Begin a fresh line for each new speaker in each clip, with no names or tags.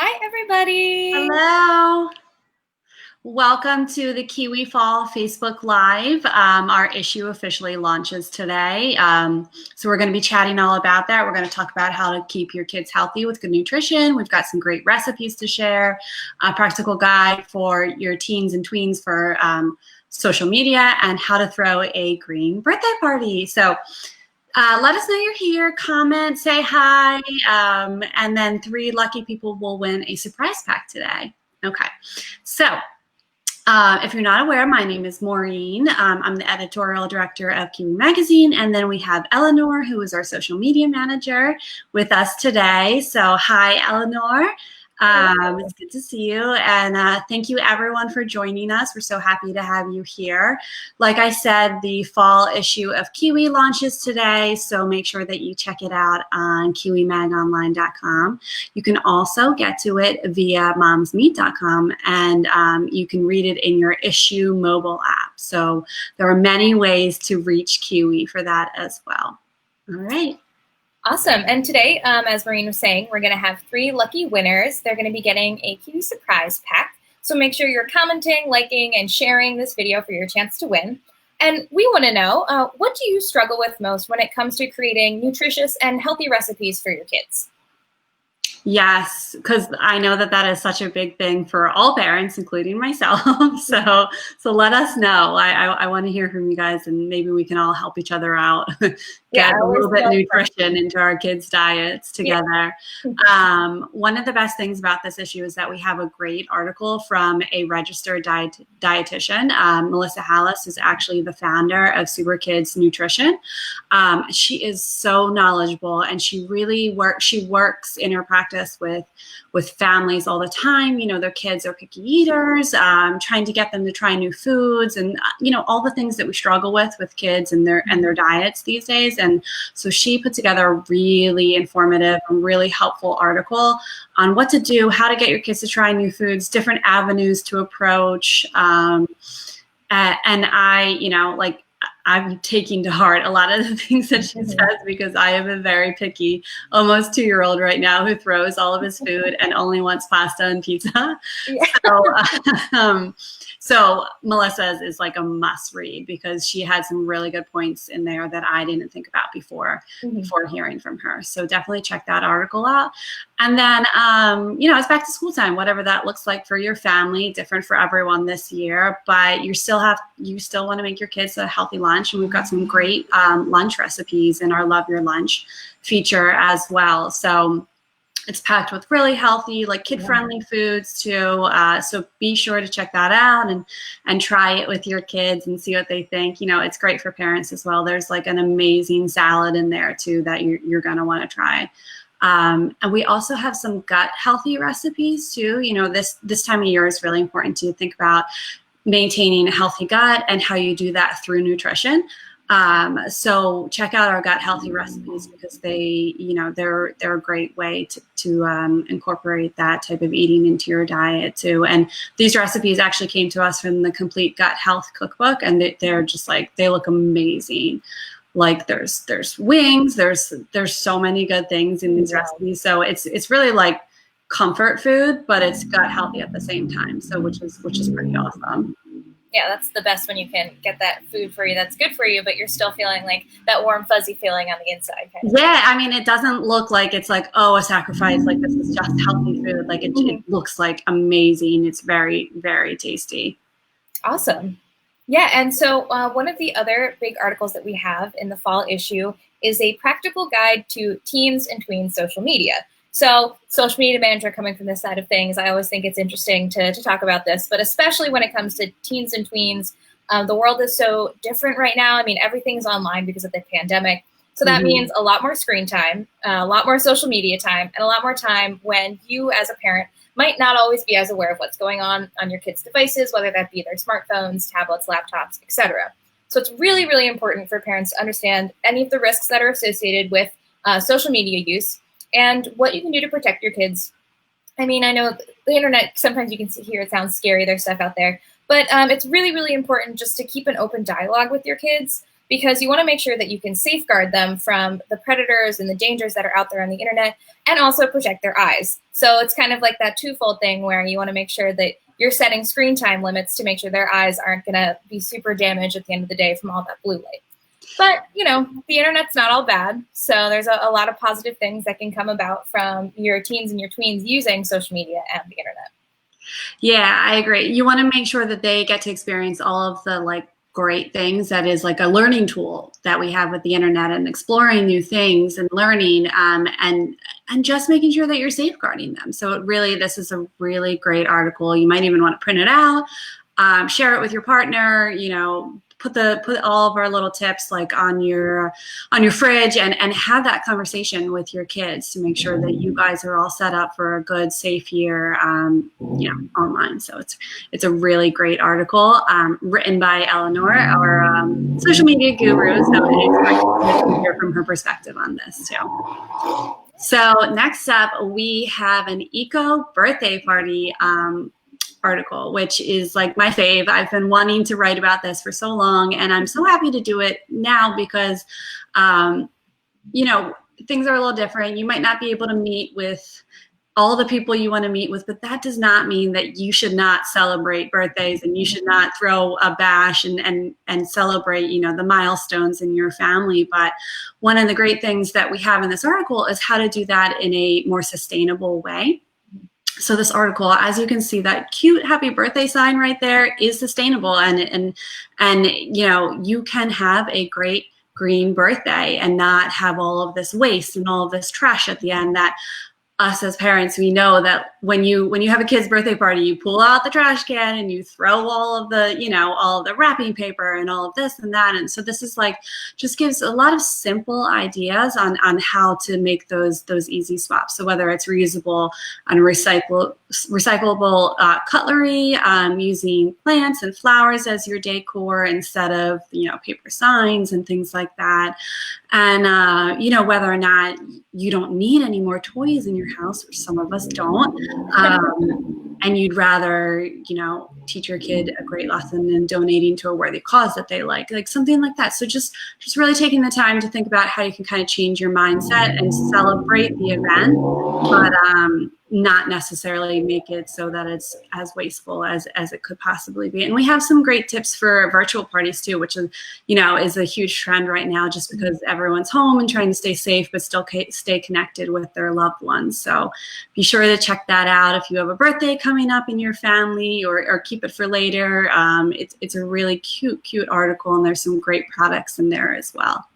Hi, everybody.
Hello. Welcome to the Kiwi Fall Facebook Live. Our issue officially launches today. So we're going to be chatting all about that. We're going to talk about how to keep your kids healthy with good nutrition. We've got some great recipes to share, a practical guide for your teens and tweens for social media, and how to throw a green birthday party. So let us know you're here, comment, say hi, and then 3 lucky people will win a surprise pack today. Okay, so if you're not aware, my name is Maureen. I'm the editorial director of KIWI Magazine, and then we have Eleanor, who is our social media manager, with us today. So hi, Eleanor. It's good to see you, and thank you everyone for joining us. We're so happy to have you here. Like I said, the fall issue of KIWI launches today, so make sure that you check it out on kiwimagonline.com. You can also get to it via momsmeet.com, and you can read it in your issue mobile app. So there are many ways to reach KIWI for that as well. All right.
Awesome. And today, as Maureen was saying, we're going to have 3 lucky winners. They're going to be getting a KIWI surprise pack. So make sure you're commenting, liking, and sharing this video for your chance to win. And we want to know, what do you struggle with most when it comes to creating nutritious and healthy recipes for your kids?
Yes, because I know that is such a big thing for all parents, including myself. So let us know. I want to hear from you guys, and maybe we can all help each other out, get a little bit nutrition into our kids' diets together. Yeah. One of the best things about this issue is that we have a great article from a registered dietitian. Melissa Hallis is actually the founder of Super Kids Nutrition. She is so knowledgeable, and she really works in her practice with families all the time. You know, their kids are picky eaters, trying to get them to try new foods, and all the things that we struggle with kids and their diets these days. And so she put together a really informative and really helpful article on what to do, how to get your kids to try new foods, different avenues to approach. And I'm taking to heart a lot of the things that she says, because I have a very picky, almost 2-year-old right now who throws all of his food and only wants pasta and pizza. Yeah. So Melissa's is like a must read, because she had some really good points in there that I didn't think about before hearing from her. So definitely check that article out. And then, it's back to school time, whatever that looks like for your family, different for everyone this year, but you still want to make your kids a healthy lunch. And we've got some great lunch recipes in our Love Your Lunch feature as well. So it's packed with really healthy, like kid-friendly foods too. So be sure to check that out and try it with your kids and see what they think. It's great for parents as well. There's like an amazing salad in there too that you're going to want to try. And we also have some gut healthy recipes too. This time of year is really important to think about maintaining a healthy gut and how you do that through nutrition. So check out our gut healthy recipes, because they're a great way to incorporate that type of eating into your diet too. And these recipes actually came to us from the Complete Gut Health Cookbook, and they're just like, they look amazing. Like there's wings, there's so many good things in these recipes. So it's really like comfort food, but it's gut healthy at the same time. So which is pretty awesome.
Yeah, that's the best, when you can get that food for you that's good for you, but you're still feeling like that warm, fuzzy feeling on the inside.
Yeah, I mean, it doesn't look like it's like, oh, a sacrifice. Like, this is just healthy food. Like, it looks like amazing. It's very, very tasty.
Awesome. Yeah, and so one of the other big articles that we have in the fall issue is a practical guide to teens and tweens social media. So social media manager coming from this side of things, I always think it's interesting to talk about this, but especially when it comes to teens and tweens, the world is so different right now. I mean, everything's online because of the pandemic. So that means a lot more screen time, a lot more social media time, and a lot more time when you as a parent might not always be as aware of what's going on your kids' devices, whether that be their smartphones, tablets, laptops, etc. So it's really, really important for parents to understand any of the risks that are associated with social media use, and what you can do to protect your kids. I mean, I know the internet, sometimes you can hear it sounds scary, there's stuff out there, but it's really, really important just to keep an open dialogue with your kids. because you want to make sure that you can safeguard them from the predators and the dangers that are out there on the internet, and also protect their eyes. So it's kind of like that twofold thing where you want to make sure that you're setting screen time limits to make sure their eyes aren't going to be super damaged at the end of the day from all that blue light. But, you know, the internet's not all bad. So there's a lot of positive things that can come about from your teens and your tweens using social media and the internet.
Yeah, I agree. You want to make sure that they get to experience all of the like great things that is like a learning tool that we have with the internet, and exploring new things and learning, and just making sure that you're safeguarding them. So this is a really great article. You might even want to print it out, share it with your partner, you know, put all of our little tips like on your fridge, and have that conversation with your kids to make sure that you guys are all set up for a good, safe year, you know, online. So it's a really great article, written by Eleanor, our social media guru. So it's great to hear from her perspective on this too. So next up, we have an eco birthday party article, which is like my fave. I've been wanting to write about this for so long, and I'm so happy to do it now because, you know, things are a little different. You might not be able to meet with all the people you want to meet with, but that does not mean that you should not celebrate birthdays, and you should not throw a bash and celebrate, you know, the milestones in your family. But one of the great things that we have in this article is how to do that in a more sustainable way. So this article, as you can see, that cute happy birthday sign right there is sustainable, and you know, you can have a great green birthday and not have all of this waste and all of this trash at the end that us as parents, we know that when you have a kid's birthday party, you pull out the trash can and you throw all of the, you know, all of the wrapping paper and all of this and that. And so this is like, just gives a lot of simple ideas on how to make those easy swaps. So whether it's reusable and recyclable cutlery, using plants and flowers as your decor instead of, you know, paper signs and things like that. And, you know, whether or not you don't need any more toys in your house, which some of us don't, and you'd rather, you know, teach your kid a great lesson and donating to a worthy cause that they like something like that. So just really taking the time to think about how you can kind of change your mindset and celebrate the event, but not necessarily make it so that it's as wasteful as it could possibly be. And we have some great tips for virtual parties too, which is, you know, is a huge trend right now, just because everyone's home and trying to stay safe, but still stay connected with their loved ones. So be sure to check that out if you have a birthday coming up in your family, or keep it for later. It's a really cute article, and there's some great products in there as well.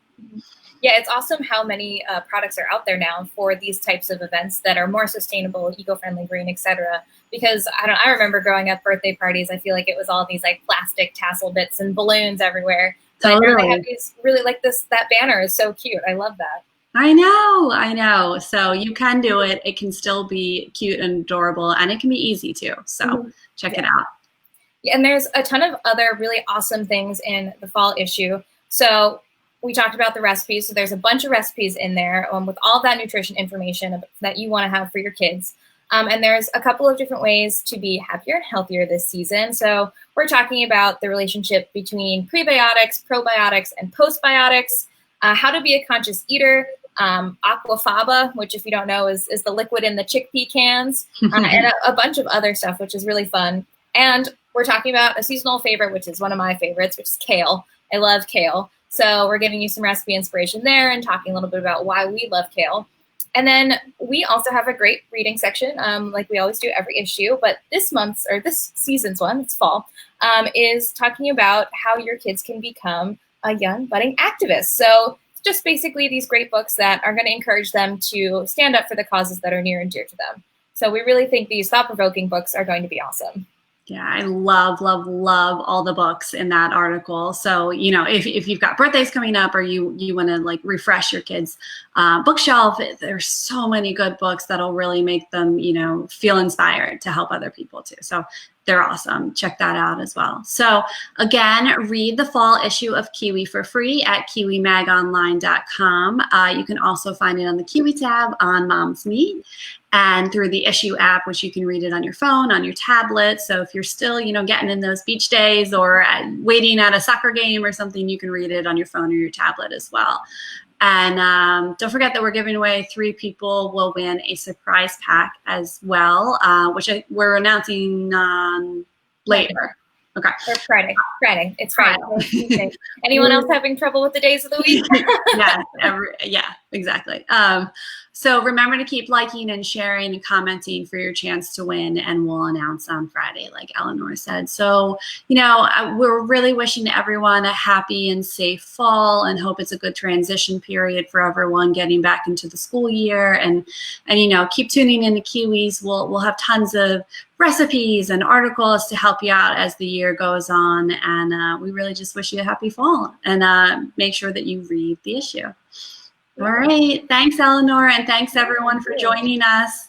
Yeah, it's awesome how many products are out there now for these types of events that are more sustainable, eco-friendly, green, etc. Because I remember growing up birthday parties, I feel like it was all these like plastic tassel bits and balloons everywhere. So
totally.
I know they have these really like that banner is so cute. I love that.
I know. So you can do it. It can still be cute and adorable, and it can be easy too. So check it out.
Yeah, and there's a ton of other really awesome things in the fall issue. So we talked about the recipes. So there's a bunch of recipes in there with all that nutrition information that you want to have for your kids. And there's a couple of different ways to be happier and healthier this season. So we're talking about the relationship between prebiotics, probiotics, and postbiotics, how to be a conscious eater, aquafaba, which if you don't know is the liquid in the chickpea cans, and a bunch of other stuff, which is really fun. And we're talking about a seasonal favorite, which is one of my favorites, which is kale. I love kale. So we're giving you some recipe inspiration there and talking a little bit about why we love kale. And then we also have a great reading section, like we always do every issue. But this season's one, it's fall, is talking about how your kids can become a young budding activist. So just basically these great books that are going to encourage them to stand up for the causes that are near and dear to them. So we really think these thought-provoking books are going to be awesome.
Yeah, I love all the books in that article. So, you know, if you've got birthdays coming up, or you want to like refresh your kids' bookshelf, there's so many good books that'll really make them, you know, feel inspired to help other people too. So they're awesome. Check that out as well. So again, read the fall issue of KIWI for free at kiwimagonline.com. You can also find it on the KIWI tab on Mom's Meet and through the issue app, which you can read it on your phone, on your tablet. So if you're still, getting in those beach days or waiting at a soccer game or something, you can read it on your phone or your tablet as well. And don't forget that we're giving away 3 people will win a surprise pack as well, which we're announcing later. Okay.
Or Friday. It's Friday. Anyone else having trouble with the days of the week?
Yeah, exactly. So remember to keep liking and sharing and commenting for your chance to win, and we'll announce on Friday, like Eleanor said. So, we're really wishing everyone a happy and safe fall, and hope it's a good transition period for everyone getting back into the school year. And keep tuning in to KIWIs. We'll have tons of recipes and articles to help you out as the year goes on. And we really just wish you a happy fall, and make sure that you read the issue. All right. Thanks, Eleanor. And thanks, everyone, for joining us.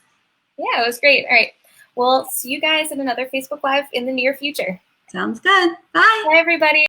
Yeah, it was great. All right. We'll see you guys in another Facebook Live in the near future.
Sounds good. Bye.
Bye, everybody.